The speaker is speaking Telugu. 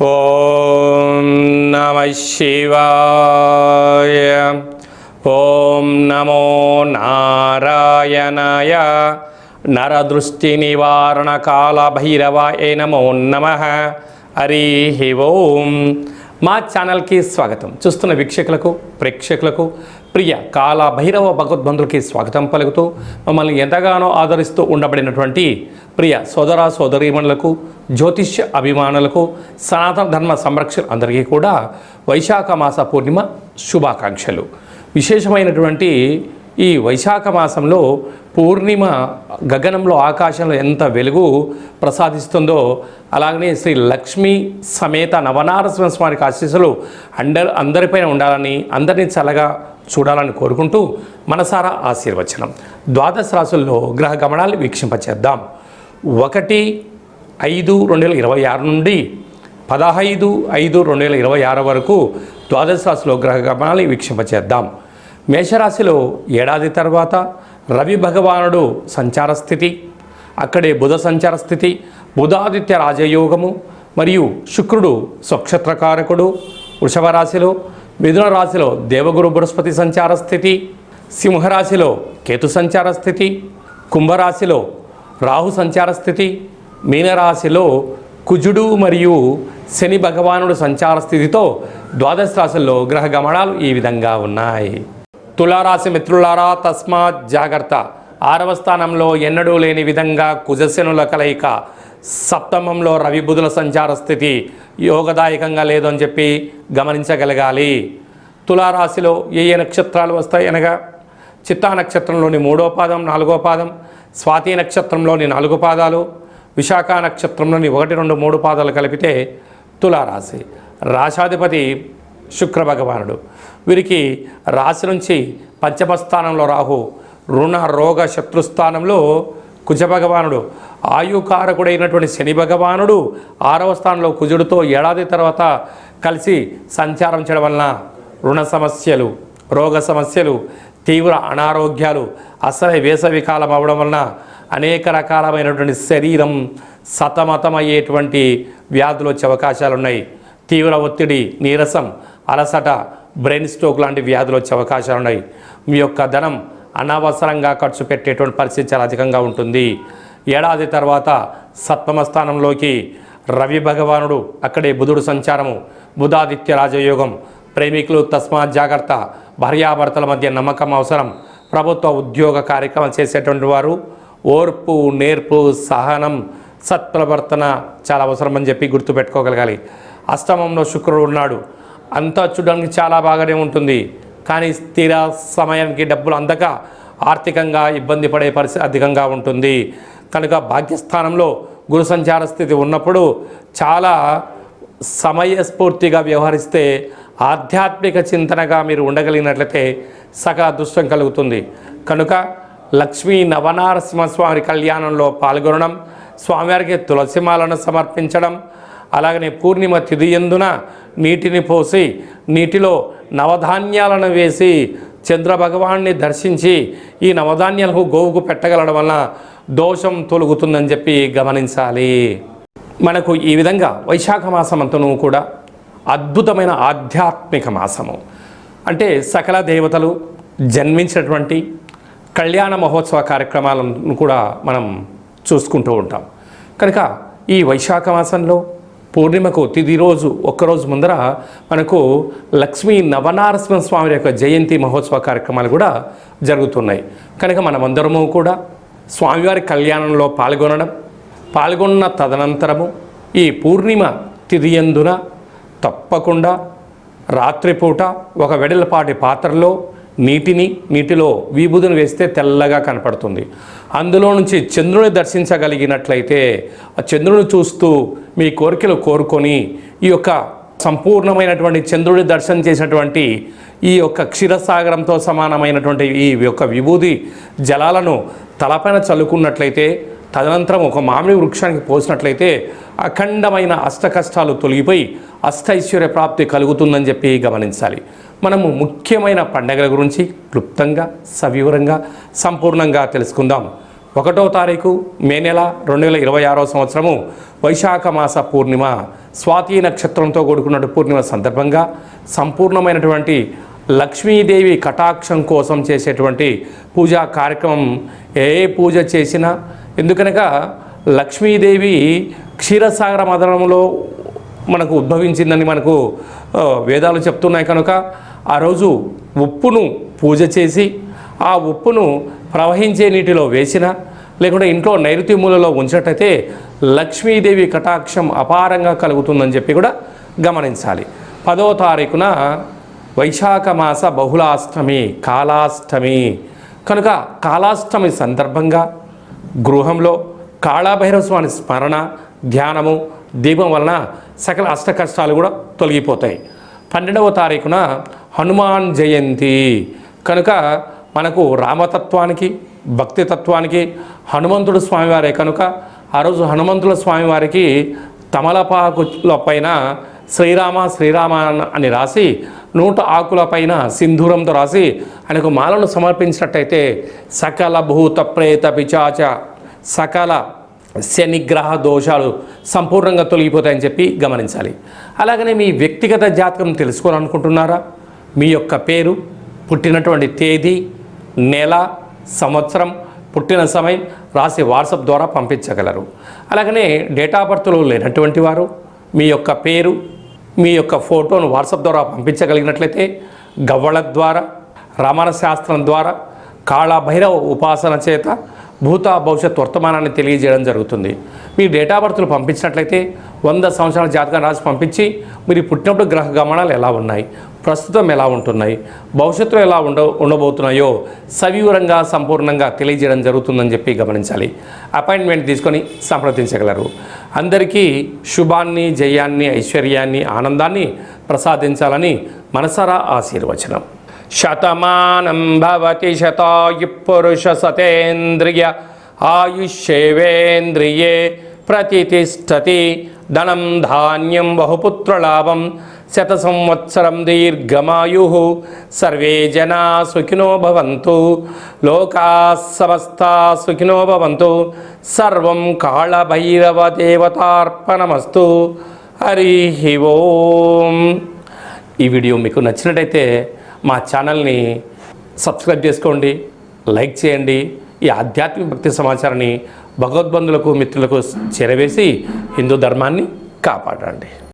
ఓం నమః శివాయ. ఓం నమో నారాయణాయ. నరదృష్టి నివారణ కాల భైరవాయ నమో నమః. హరి ఓం. మా ఛానల్కి స్వాగతం. చూస్తున్న వీక్షకులకు ప్రేక్షకులకు ప్రియ కాల భైరవ భగవద్బంధులకి స్వాగతం పలుకుతూ మమ్మల్ని ఎంతగానో ఆదరిస్తూ ఉండబడినటువంటి ప్రియ సోదర సోదరీమణులకు, జ్యోతిష్య అభిమానులకు, సనాతన ధర్మ సంరక్షణ అందరికీ కూడా వైశాఖ మాస పూర్ణిమ శుభాకాంక్షలు. విశేషమైనటువంటి ఈ వైశాఖ మాసంలో పూర్ణిమ గగనంలో ఆకాశంలో ఎంత వెలుగు ప్రసాదిస్తుందో అలాగనే శ్రీ లక్ష్మీ సమేత నవనారసింహ స్వామికి ఆశీస్సులు అందరిపైన ఉండాలని, అందరినీ చల్లగా చూడాలని కోరుకుంటూ మనసారా ఆశీర్వచనం. ద్వాదశ రాశుల్లో గ్రహ గమనాలు వీక్షింపచేద్దాం. 1/5/2026 నుండి 15/5/2026 వరకు ద్వాదశ రాశిలో గ్రహ గమనాలు వీక్షింపచేద్దాం. మేషరాశిలో ఏడాది తర్వాత రవి భగవానుడు సంచార స్థితి, అక్కడే బుధ సంచార స్థితి, బుధాదిత్య రాజయోగము మరియు శుక్రుడు స్వక్షత్రకారకుడు వృషభ రాశిలో, మిథున రాశిలో దేవగురు బృహస్పతి సంచార స్థితి, సింహరాశిలో కేతు సంచార స్థితి, కుంభరాశిలో రాహు సంచార స్థితి, మీనరాశిలో కుజుడు మరియు శని భగవానుడు సంచార స్థితితో ద్వాదశ రాశుల్లో గ్రహ గమనాలు ఈ విధంగా ఉన్నాయి. తులారాశి మిత్రులారా, తస్మాత్ జాగ్రత్త. 6వ స్థానంలో ఎన్నడూ లేని విధంగా కుజశనుల కలయిక, సప్తమంలో రవి బుధుల సంచార స్థితి యోగదాయకంగా లేదు అని చెప్పి గమనించగలగాలి. తులారాశిలో ఏ నక్షత్రాలు వస్తాయి అనగా చిత్తా నక్షత్రంలోని 3వ పాదం, 4వ పాదం, స్వాతి నక్షత్రంలోని 4 పాదాలు, విశాఖ నక్షత్రంలోని 1, 2, 3 పాదాలు కలిపితే తులారాశి. రాశాధిపతి శుక్ర భగవానుడు. వీరికి రాశి నుంచి పంచమ స్థానంలో రాహు, రుణ రోగ శత్రుస్థానంలో కుజ భగవానుడు, ఆయుకారకుడైనటువంటి శని భగవానుడు 6వ స్థానంలో కుజుడితో ఏడాది తర్వాత కలిసి సంచారం చేయడం వలన రుణ సమస్యలు, రోగ సమస్యలు, తీవ్ర అనారోగ్యాలు, అసలే వేసవి కాలం అవ్వడం వలన అనేక రకాలమైనటువంటి శరీరం సతమతమయ్యేటువంటి వ్యాధులు వచ్చే అవకాశాలు ఉన్నాయి. తీవ్ర ఒత్తిడి, నీరసం, అలసట, బ్రెయిన్ స్ట్రోక్ లాంటి వ్యాధులు వచ్చే అవకాశాలు ఉన్నాయి. మీ యొక్క ధనం అనవసరంగా ఖర్చు పెట్టేటువంటి పరిస్థితి చాలా అధికంగా ఉంటుంది. ఏడాది తర్వాత సప్తమ స్థానంలోకి రవి భగవానుడు, అక్కడే బుధుడు సంచారము, బుధాదిత్య రాజయోగం. ప్రేమికులు తస్మాత్ జాగ్రత్త. భార్యాభర్తల మధ్య నమ్మకం అవసరం. ప్రభుత్వ ఉద్యోగ కార్యక్రమాలు చేసేటువంటి వారు ఓర్పు, నేర్పు, సహనం, సత్ప్రవర్తన చాలా అవసరం అని చెప్పి గుర్తుపెట్టుకోగలగాలి. అష్టమంలో శుక్రుడు ఉన్నాడు. అంతా చూడడానికి చాలా బాగానే ఉంటుంది, కానీ స్థిర సమయానికి డబ్బులు అందక ఆర్థికంగా ఇబ్బంది పడే పరిస్థితి అధికంగా ఉంటుంది. కనుక భాగ్యస్థానంలో గురు సంచార స్థితి ఉన్నప్పుడు చాలా సమయస్ఫూర్తిగా వ్యవహరిస్తే, ఆధ్యాత్మిక చింతనగా మీరు ఉండగలిగినట్లయితే సకల అదృష్టం కలుగుతుంది. కనుక లక్ష్మీ నవనారసింహస్వామి కళ్యాణంలో పాల్గొనడం, స్వామివారికి తులసిమాలను సమర్పించడం, అలాగనే పూర్ణిమ తిథి యందున నీటిని పోసి నీటిలో నవధాన్యాలను వేసి చంద్రభగవాన్ని దర్శించి ఈ నవధాన్యాలకు గోవుకు పెట్టగలడం వల్ల దోషం తొలగుతుందని చెప్పి గమనించాలి. మనకు ఈ విధంగా వైశాఖ మాసం అంతను కూడా అద్భుతమైన ఆధ్యాత్మిక మాసము. అంటే సకల దేవతలు జన్మించినటువంటి కళ్యాణ మహోత్సవ కార్యక్రమాలను కూడా మనం చూసుకుంటూ ఉంటాం. కనుక ఈ వైశాఖ మాసంలో పూర్ణిమకు తిథి రోజు ఒక్కరోజు ముందర మనకు లక్ష్మీ నవనారసింహ స్వామి యొక్క జయంతి మహోత్సవ కార్యక్రమాలు కూడా జరుగుతున్నాయి. కనుక మనమందరము కూడా స్వామివారి కళ్యాణంలో పాల్గొన్న తదనంతరము ఈ పూర్ణిమ తిథి యందున తప్పకుండా రాత్రిపూట ఒక వెడల్పాటి పాత్రలో నీటిలో విభూదిని వేస్తే తెల్లగా కనపడుతుంది. అందులో నుంచి చంద్రుని దర్శించగలిగినట్లయితే ఆ చంద్రుని చూస్తూ మీ కోరికలు కోరుకొని ఈ యొక్క సంపూర్ణమైనటువంటి చంద్రుడి దర్శనం చేసినటువంటి ఈ యొక్క క్షీరసాగరంతో సమానమైనటువంటి ఈ యొక్క విభూది జలాలను తలపైన చల్లుకున్నట్లయితే, తదనంతరం ఒక మామిడి వృక్షానికి పోసినట్లయితే అఖండమైన అష్ట కష్టాలు తొలగిపోయి అష్టైశ్వర్య ప్రాప్తి కలుగుతుందని చెప్పి గమనించాలి. మనము ముఖ్యమైన పండగల గురించి క్లుప్తంగా, సవివరంగా, సంపూర్ణంగా తెలుసుకుందాం. 1వ తారీఖు మే నెల 2026 సంవత్సరము వైశాఖ మాస పూర్ణిమ స్వాతి నక్షత్రంతో కూడుకున్న పూర్ణిమ సందర్భంగా సంపూర్ణమైనటువంటి లక్ష్మీదేవి కటాక్షం కోసం చేసేటువంటి పూజా కార్యక్రమం ఏ పూజ చేసినా, ఎందుకనగా లక్ష్మీదేవి క్షీరసాగర మదనంలో మనకు ఉద్భవించిందని మనకు వేదాలు చెప్తున్నాయి కనుక ఆ రోజు ఉప్పును పూజ చేసి ఆ ఉప్పును ప్రవహించే నీటిలో వేసిన లేకుంటే ఇంట్లో నైరుతి మూలలో ఉంచినట్టయితే లక్ష్మీదేవి కటాక్షం అపారంగా కలుగుతుందని చెప్పి కూడా గమనించాలి. 10వ తారీఖున వైశాఖ మాస బహుళాష్టమి కాళాష్టమి కనుక కాళాష్టమి సందర్భంగా గృహంలో కాళభైరవ స్వామి స్మరణ ధ్యానము దీపం వలన సకల అష్ట కష్టాలు కూడా తొలగిపోతాయి. 12వ తారీఖున హనుమాన్ జయంతి కనుక మనకు రామతత్వానికి భక్తి తత్వానికి హనుమంతుడు స్వామివారే కనుక ఆ రోజు హనుమంతుల స్వామివారికి తమలపాకుల పైన శ్రీరామ శ్రీరామ అని రాసి 100 ఆకుల పైన సింధూరంతో రాసి ఆయనకు మాలను సమర్పించినట్టయితే సకల భూత ప్రేత పిచాచ సకల శనిగ్రహ దోషాలు సంపూర్ణంగా తొలగిపోతాయని చెప్పి గమనించాలి. అలాగనే మీ వ్యక్తిగత జాతకం తెలుసుకోవాలనుకుంటున్నారా? మీ యొక్క పేరు, పుట్టినటువంటి తేదీ, నెల, సంవత్సరం, పుట్టిన సమయం రాసి వాట్సాప్ ద్వారా పంపించగలరు. అలాగనే డేట్ ఆఫ్ బర్త్లో లేనటువంటి వారు మీ యొక్క పేరు, మీ యొక్క ఫోటోను వాట్సాప్ ద్వారా పంపించగలిగినట్లయితే గవ్వళ ద్వారా, రమణ శాస్త్రం ద్వారా, కాళభైరవ ఉపాసన చేత భూత భవిష్యత్ వర్తమానాన్ని తెలియజేయడం జరుగుతుంది. మీ డేట్ ఆఫ్ బర్త్లు పంపించినట్లయితే 100 సంవత్సరాల జాతకం రాసి పంపించి మీరు పుట్టినప్పుడు గ్రహ గమనాలు ఎలా ఉన్నాయి, ప్రస్తుతం ఎలా ఉంటున్నాయి, భవిష్యత్తులో ఎలా ఉండబోతున్నాయో సవివరంగా సంపూర్ణంగా తెలియజేయడం జరుగుతుందని చెప్పి గమనించాలి. అపాయింట్మెంట్ తీసుకొని సంప్రదించగలరు. అందరికీ శుభాన్ని, జయాన్ని, ఐశ్వర్యాన్ని, ఆనందాన్ని ప్రసాదించాలని మనసారా ఆశీర్వచనం. శతమానం భవతి శతాయు పురుష సతేంద్రియ ఆయుష్యేవేంద్రియే ప్రతిష్టతి ధనం ధాన్యం బహుపుత్రలాభం శత సంవత్సరం దీర్ఘమాయు సర్వే జనా సుఖినో భవంతు లోకా సమస్తా సుఖినో భవంతు సర్వం కాళభైరవ దేవతార్పణమస్తు. హరి ఓం. ఈ వీడియో మీకు నచ్చినట్టయితే మా ఛానల్ని సబ్స్క్రైబ్ చేసుకోండి, లైక్ చేయండి. ఈ ఆధ్యాత్మిక భక్తి సమాచారాన్ని భగవద్బంధులకు, మిత్రులకు చేరవేసి హిందూ ధర్మాన్ని కాపాడండి.